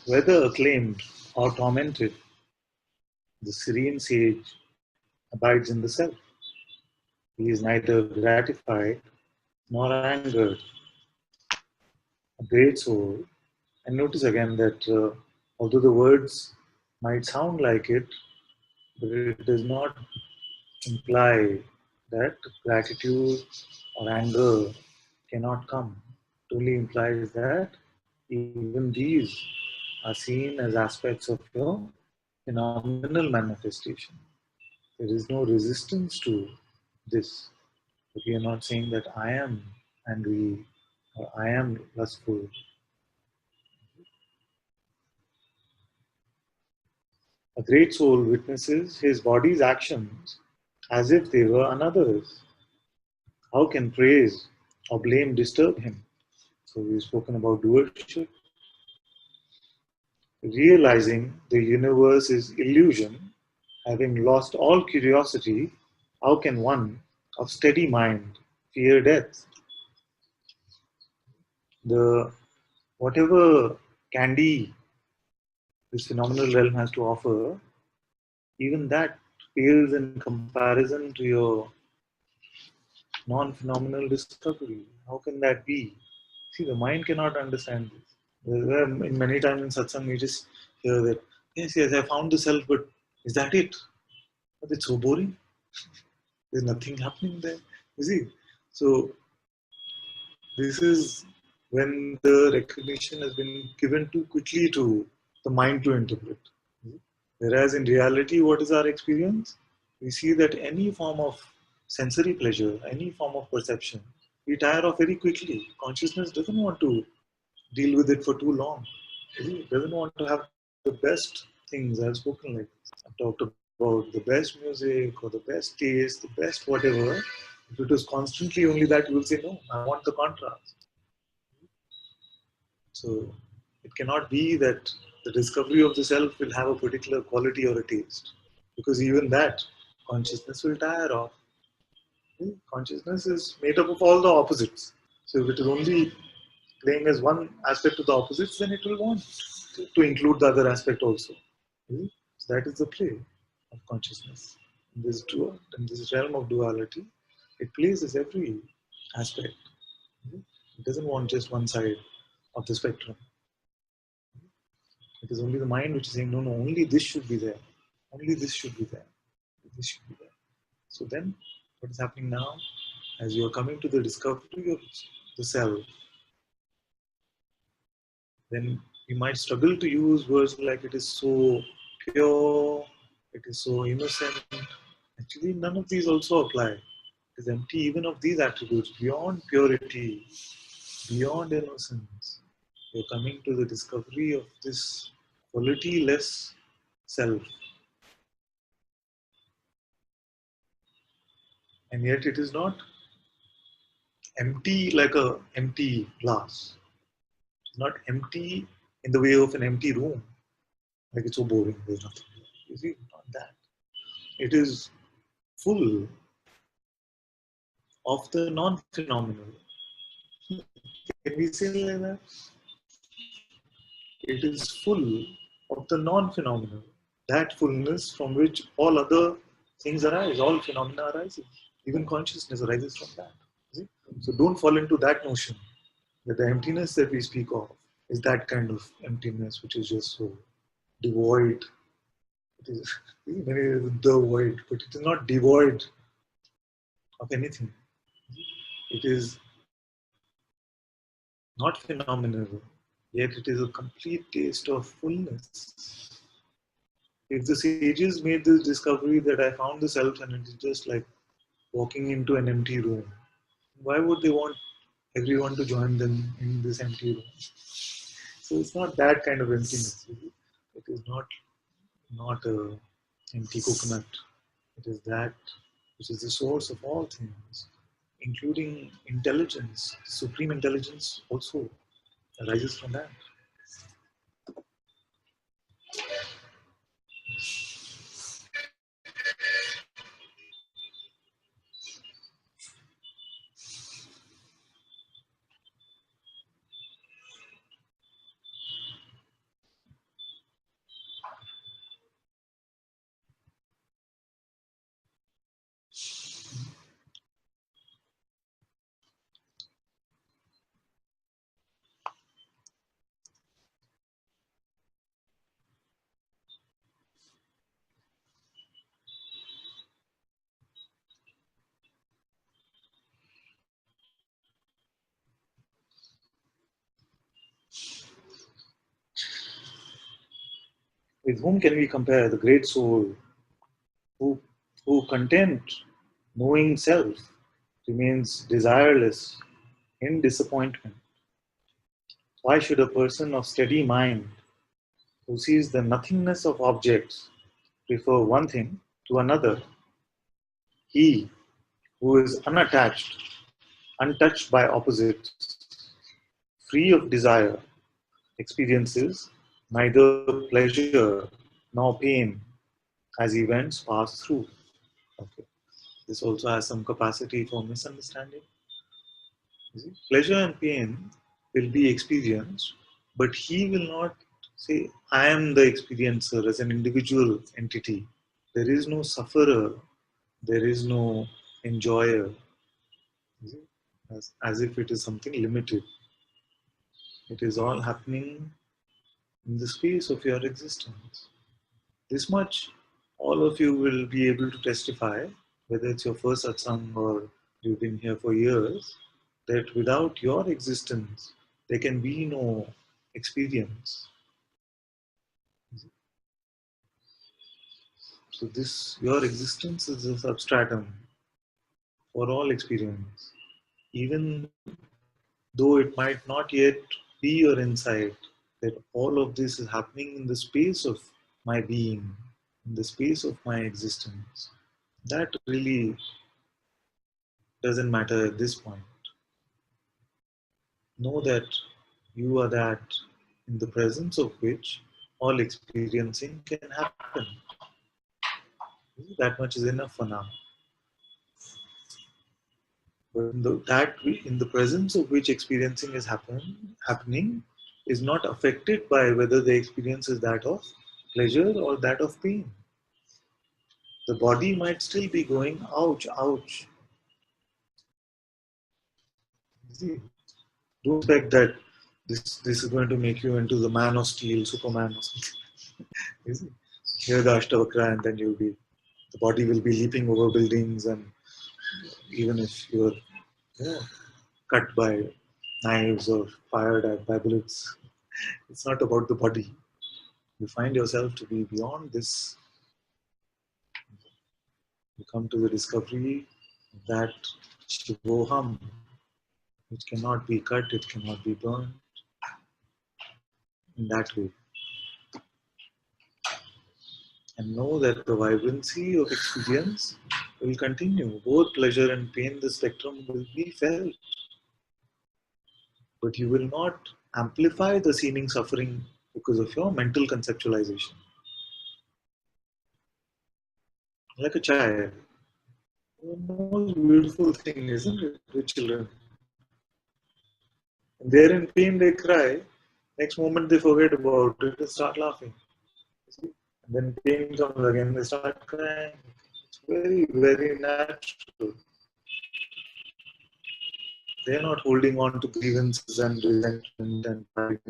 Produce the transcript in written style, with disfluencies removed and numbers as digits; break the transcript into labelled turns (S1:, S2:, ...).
S1: Whether acclaimed or tormented, the serene sage abides in the self. He is neither gratified nor angered. A great soul. And notice again that although the words might sound like it, but it does not imply that gratitude or anger cannot come. It only implies that even these are seen as aspects of your phenomenal manifestation. There is no resistance to this. But we are not saying that I am angry or I am lustful. A great soul witnesses his body's actions as if they were another's. How can praise or blame disturb him? So we've spoken about doership. Realizing the universe is illusion, having lost all curiosity, how can one of steady mind fear death? The whatever candy this phenomenal realm has to offer, even that pales in comparison to your non-phenomenal discovery. How can that be? See, the mind cannot understand this. In many times in satsang, we just hear that, yes, yes, I found the self, but is that it? But it's so boring. There's nothing happening there. You see? So, this is when the recognition has been given too quickly to the mind to interpret. Whereas in reality, what is our experience? We see that any form of sensory pleasure, any form of perception, we tire of very quickly. Consciousness doesn't want to deal with it for too long. It doesn't want to have the best things. I've spoken like this. I've talked about the best music or the best taste, the best whatever. If it was constantly only that, you will say, no, I want the contrast. So it cannot be that the discovery of the self will have a particular quality or a taste. Because even that, consciousness will tire of. Consciousness is made up of all the opposites. So if it is only playing as one aspect of the opposites, then it will want to include the other aspect also. So that is the play of consciousness. In this realm of duality, it plays as every aspect. It doesn't want just one side of the spectrum. It is only the mind which is saying, no, no, only this should be there. Only this should be there. This should be there. So then, what is happening now? As you are coming to the discovery of the self, then you might struggle to use words like it is so pure, it is so innocent. Actually, none of these also apply. It is empty even of these attributes, beyond purity, beyond innocence. You're coming to the discovery of this quality-less self. And yet it is not empty like a empty glass. It's not empty in the way of an empty room. Like it's so boring, there's nothing here. You see, not that. It is full of the non-phenomenal. Can we say like that? It is full of the non-phenomenal. That fullness from which all other things arise, all phenomena arises. Even consciousness arises from that. See? So don't fall into that notion that the emptiness that we speak of is that kind of emptiness which is just so devoid. It is the void, but it is not devoid of anything. It is not phenomenal, yet it is a complete taste of fullness. If the sages made this discovery that I found the self and it is just like walking into an empty room, why would they want everyone to join them in this empty room? So it's not that kind of emptiness. It is not a empty coconut. It is that which is the source of all things, including intelligence. Supreme intelligence also arises from that. With whom can we compare the great soul who, who content, knowing self, remains desireless in disappointment? Why should a person of steady mind who sees the nothingness of objects prefer one thing to another? He who is unattached, untouched by opposites, free of desire, experiences neither pleasure nor pain as events pass through. Okay. This also has some capacity for misunderstanding. You see? Pleasure and pain will be experienced, but he will not say, I am the experiencer as an individual entity. There is no sufferer, there is no enjoyer, you see? As if it is something limited. It is all happening in the space of your existence. This much all of you will be able to testify, whether it's your first satsang or you've been here for years, that without your existence, there can be no experience. So this, your existence is a substratum for all experience. Even though it might not yet be your insight, that all of this is happening in the space of my being, in the space of my existence. That really doesn't matter at this point. Know that you are that in the presence of which all experiencing can happen. That much is enough for now. But in the presence of which experiencing is happening is not affected by whether the experience is that of pleasure or that of pain. The body might still be going, ouch, ouch. See, don't expect that this is going to make you into the man of steel, Superman or something. You see? Hear the Ashtavakra and then the body will be leaping over buildings, and even if you're cut by knives or fired at by bullets, it's not about the body. You find yourself to be beyond this. You come to the discovery of that Shivoham, which cannot be cut, it cannot be burned. In that way. And know that the vibrancy of experience will continue. Both pleasure and pain, the spectrum will be felt. But you will not amplify the seeming suffering because of your mental conceptualization. Like a child. The most beautiful thing, isn't it, with children? And they're in pain, they cry. Next moment they forget about it and start laughing. And then pain comes again, they start crying. It's very, very natural. They're not holding on to grievances and resentment and pride.